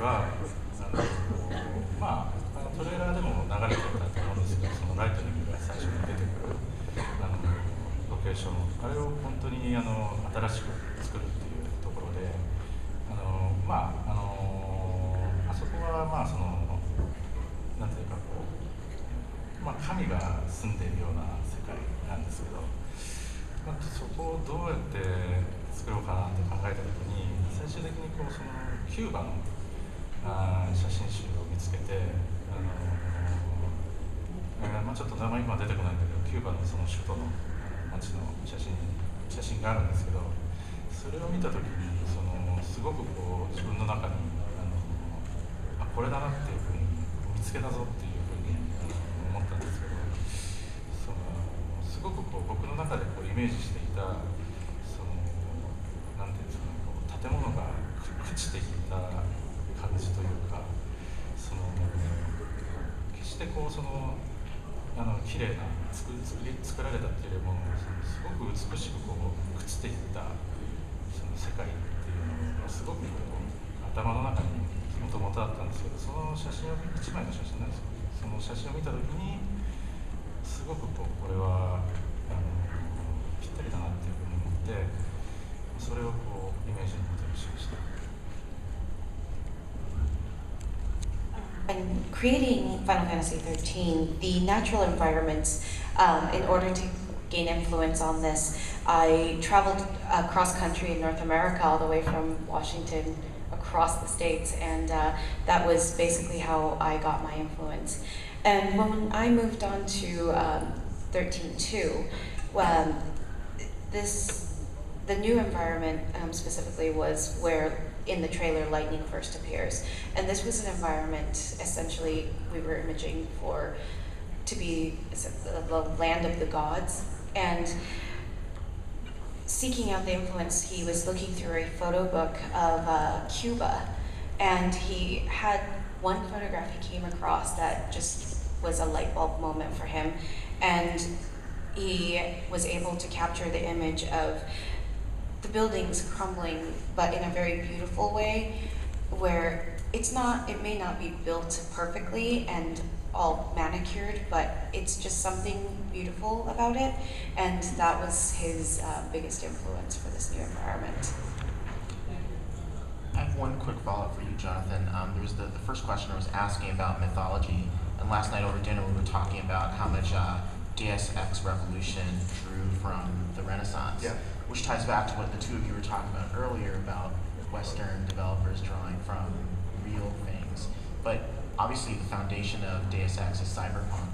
はトレーラーでも流れてたと思うんですけど、そのライトニングが最初に出てくるロケーション、あれを本当に新しく作るっていうところで、あそこはなんていうか神が住んでいるような世界なんですけど、そこをどうやって作ろうかなって考えたときに、最終的にそのキューバの写真集を見つけて、ちょっと名前今出てこないんだけど、キューバのその首都の街の写真があるんですけど、それを見たときにすごく自分の中にこれだなっていうふうに見つけたぞっていうふうに思ったんですけど、すごく僕の中でイメージしていたなんていうんですかね、建物が朽ちていた感じというか、決して綺麗な作られたっていうよりもすごく美しく朽ちていったその世界っていうのがすごく頭の中にもともとあったんですけど、その写真を一枚の写真なんですけど、その写真を見たときにすごくこれはぴったりだなっていうふうに思って、それをイメージに持ってしました。When creating Final Fantasy XIII, the natural environments, in order to gain influence on this, I traveled across country in North America, all the way from Washington across the states, and that was basically how I got my influence. And when I moved on to 13.2, the new environment specifically was where in the trailer lightning first appears, and this was an environment essentially we were imaging to be the land of the gods. And seeking out the influence, he was looking through a photo book of Cuba, and he had one photograph he came across that just was a light bulb moment for him, and he was able to capture the image of the buildings crumbling, but in a very beautiful way, where it may not be built perfectly and all manicured, but it's just something beautiful about it, and that was his biggest influence for this new environment. I have one quick follow-up for you, Jonathan. There was the first questioner was asking about mythology, and last night over dinner we were talking about how much Deus Ex Revolution drew from the Renaissance, which ties back to what the two of you were talking about earlier about Western developers drawing from real things. But obviously the foundation of Deus Ex is cyberpunk.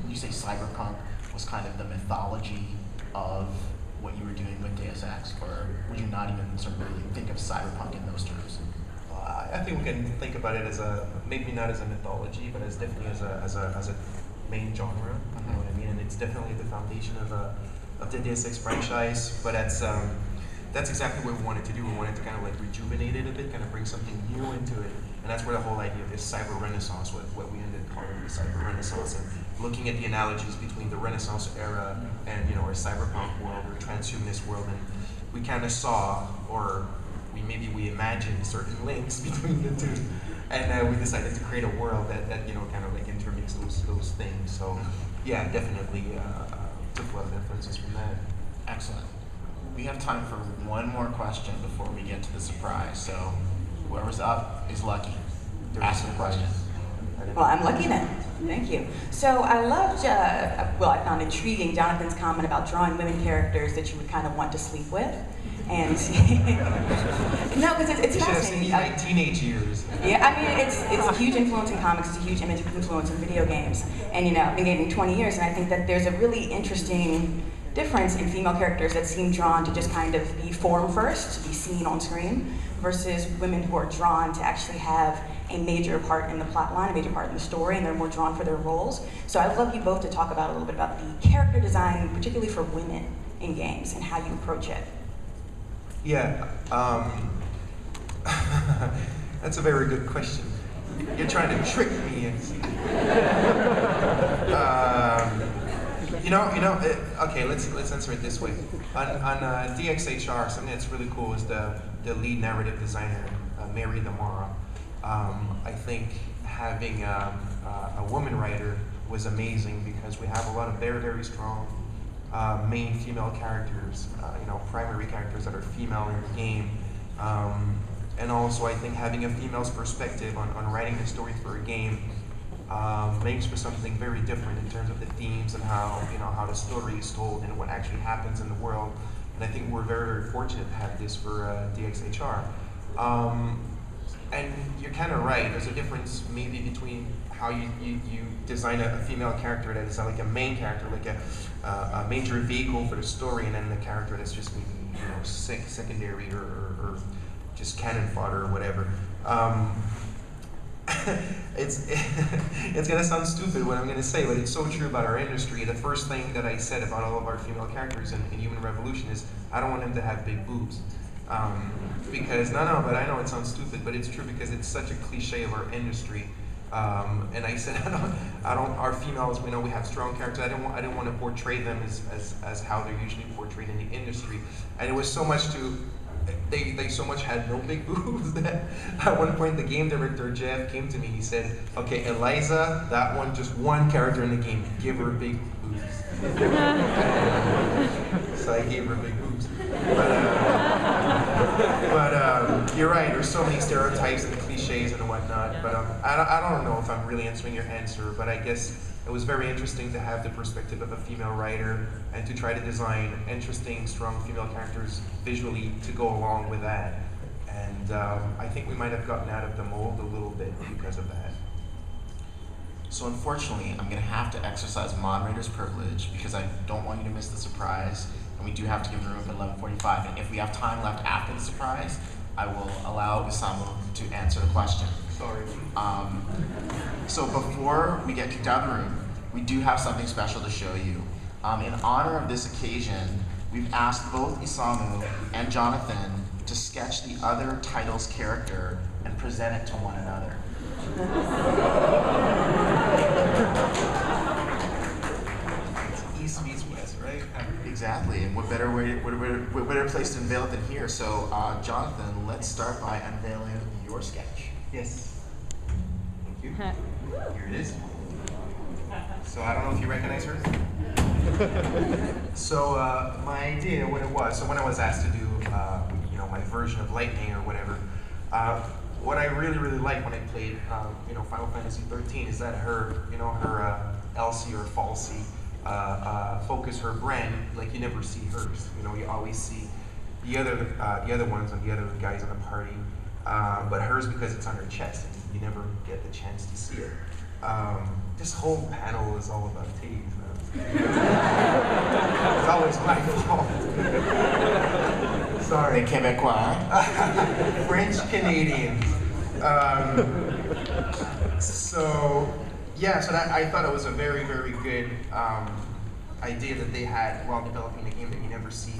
You say cyberpunk was kind of the mythology of what you were doing with Deus Ex, or would you not even sort of really think of cyberpunk in those terms? I think we can think about it as maybe not as a mythology, but as definitely as a main genre. You know what I mean? And it's definitely the foundation of the Deus Ex franchise. But that's exactly what we wanted to do. We wanted to kind of like rejuvenate it a bit, kind of bring something new into it. And that's where the whole idea of this cyber renaissance, what we ended up calling the cyber renaissance, and looking at the analogies between the Renaissance era and our cyberpunk world or transhumanist world, and we kind of saw, or we imagined certain links between the two, and we decided to create a world that kind of like intermix those things. So yeah, definitely took a lot of influences from that. Excellent. We have time for one more question before we get to the surprise. So whoever's up is lucky. Ask the question. Well, I'm lucky then. Thank you. So I loved, I found intriguing Jonathan's comment about drawing women characters that you would kind of want to sleep with. And no, because it's fascinating. You should have seen teenage years. Yeah, I mean, it's a huge influence in comics. It's a huge influence in video games. And I've been dating 20 years, and I think that there's a really interesting difference in female characters that seem drawn to just kind of be form first, to be seen on screen, versus women who are drawn to actually have a major part in the plot line, a major part in the story, and they're more drawn for their roles. So I'd love you both to talk about a little bit about the character design, particularly for women in games, and how you approach it. Yeah, that's a very good question. You're trying to trick me. Okay, let's answer it this way. On DXHR, something that's really cool is the lead narrative designer, Mary Damara. I think having a woman writer was amazing because we have a lot of very, very strong main female characters, primary characters that are female in the game. And also I think having a female's perspective on writing the story for a game makes for something very different in terms of the themes and how the story is told and what actually happens in the world. And I think we're very, very fortunate to have this for DXHR. And you're kind of right. There's a difference maybe between how you design a female character that is like a main character, like a major vehicle for the story, and then the character that's just maybe secondary or just cannon fodder or whatever. It's gonna sound stupid what I'm gonna say, but it's so true about our industry. The first thing that I said about all of our female characters in Human Revolution is I don't want them to have big boobs. Because but I know it sounds stupid, but it's true because it's such a cliche of our industry. And I said our females, we have strong characters. I didn't want to portray them as how they're usually portrayed in the industry. And it was so much they so much had no big boobs that at one point the game director Jeff came to me. He said, "Okay, Eliza, that one, just one character in the game, give her big boobs." So I gave her big boobs. But you're right. There's so many stereotypes and cliches and whatnot. But I don't know if I'm really answering your answer. But I guess it was very interesting to have the perspective of a female writer and to try to design interesting, strong female characters visually to go along with that. And I think we might have gotten out of the mold a little bit because of that. So unfortunately, I'm going to have to exercise moderator's privilege because I don't want you to miss the surprise, and we do have to give the room at 11:45. And if we have time left after the surprise, I will allow Isamu to answer the question. Sorry. So before we get kicked out of the room, we do have something special to show you. In honor of this occasion, we've asked both Isamu and Jonathan to sketch the other title's character and present it to one another. It's East meets West, right? Exactly, and what better place to unveil it than here? So, Jonathan, let's start by unveiling your sketch. Yes. Thank you. Here it is. So I don't know if you recognize her. So my idea, what it was, so when I was asked to do, my version of Lightning or whatever, what I really, really liked when I played, Final Fantasy 13 is that her Elsie or Falsey focus her brand like you never see hers. You always see the other ones and the other guys in the party, but hers because it's on her chest and you never get the chance to see it. This whole panel is all about titties, man. It's always my fault. Sorry. Québécois. French Canadians. So that I thought it was a very, very good idea that they had while developing the game, that you never see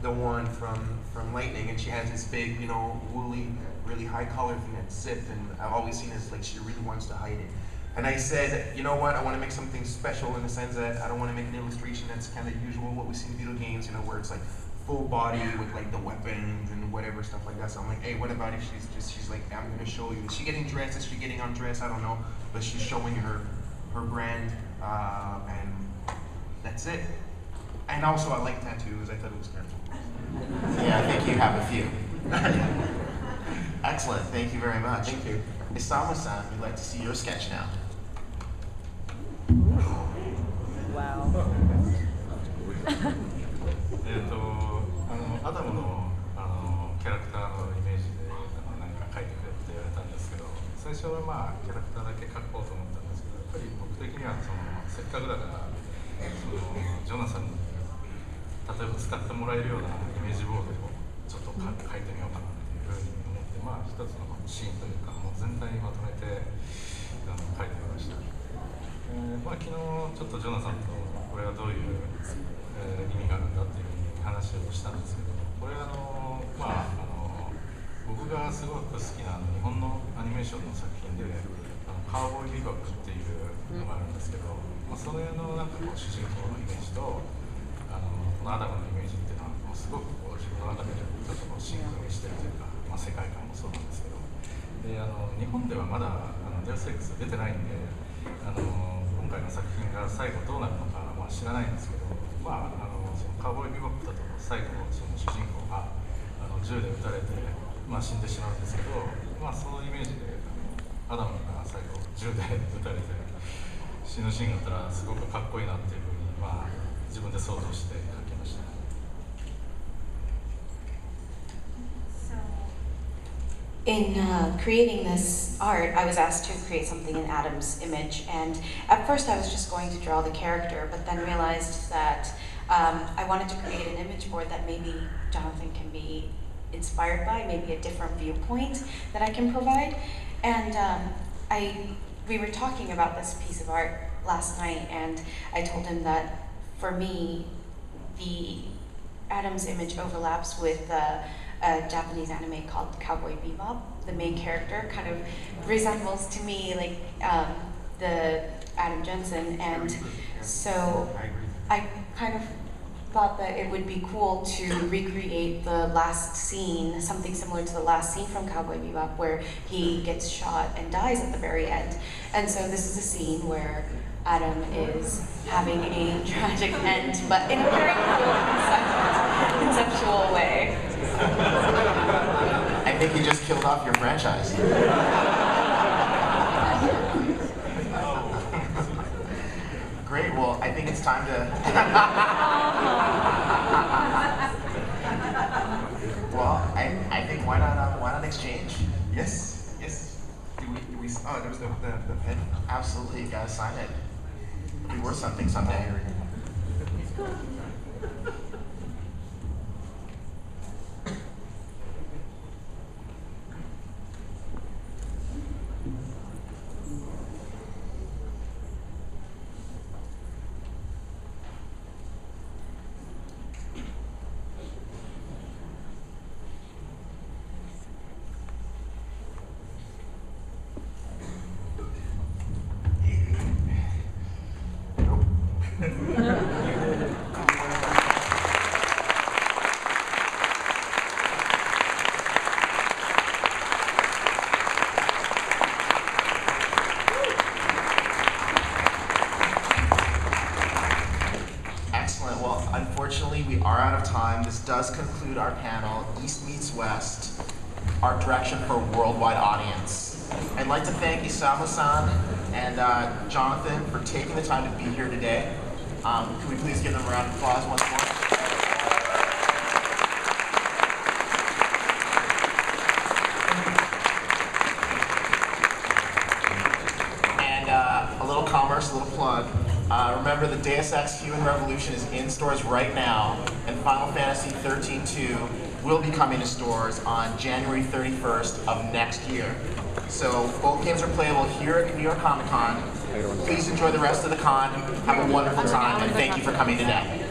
the one from Lightning, and she has this big, woolly, really high collar thing that's zipped, and I've always seen this like she really wants to hide it. And I said, you know what, I want to make something special in the sense that I don't want to make an illustration that's kind of usual what we see in video games, where it's like full body with like the weapons and whatever stuff like that. So I'm like, hey, what about if she's like, I'm going to show you. Is she getting dressed? Is she getting undressed? I don't know. But she's showing her brand, and that's it. And also I like tattoos. I thought it was kind of cool. Yeah, I think you have a few. Excellent, thank you very much. Thank you. Isamu-san, we'd like to see your sketch now. Wow. アダムのキャラクターのイメージで何か描いてくれって言われたんですけど、最初はキャラクターだけ描こうと思ったんですけど、やっぱり僕的にはせっかくだからジョナサンに例えば使ってもらえるようなイメージボードをちょっと描いてみようかなっていうふうに思って、一つのシーンというか全体にまとめて描いてみました。昨日ちょっとジョナサンとこれはどういう意味があるんだっていう話をしたんですけど、これ僕がすごく好きな日本のアニメーションの作品でカウボーイビバップっていうのがあるんですけど、それの主人公のイメージとこのアダムのイメージっていうのはすごく自分の中でちょっとシンクロにしてるというか、世界観もそうなんですけど、で日本ではまだデウス X 出てないんで今回の作品が最後どうなるのか、知らないんですけど、そのカウボーイビバップだと最後その主人公が銃で撃たれて、死んでしまうんですけど、そのイメージでアダムが最後銃で撃たれて死ぬシーンがあったらすごくかっこいいなっていうふうに、自分で想像して描きました。In creating this art, I was asked to create something in Adam's image, and at first I was just going to draw the character, but then realized that I wanted to create an image board that maybe Jonathan can be inspired by, maybe a different viewpoint that I can provide. And we were talking about this piece of art last night, and I told him that for me, the Adam's image overlaps with a Japanese anime called Cowboy Bebop. The main character kind of resembles to me like the Adam Jensen, and so I kind of thought that it would be cool to recreate the last scene, something similar to the last scene from Cowboy Bebop where he gets shot and dies at the very end. And so this is a scene where Adam is having a tragic end, but in a very cool conceptual way. I think you just killed off your franchise. Great, well, I think it's time to... Well, I think why not exchange? Yes. Do we oh, there was the pen. Absolutely, you gotta sign it. It'll be worth something someday. Excellent. Well, unfortunately, we are out of time. This does conclude our panel, East Meets West, Art Direction for a Worldwide Audience. I'd like to thank Isamu-san and Jonathan for taking the time to be here today. Can we please give them a round of applause once more? And a little commerce, a little plug. Remember, the Deus Ex Human Revolution is in stores right now, and Final Fantasy 13-2 will be coming to stores on January 31st of next year. So both games are playable here at New York Comic Con. Please enjoy the rest of the con. Have a wonderful time, and thank you for coming today.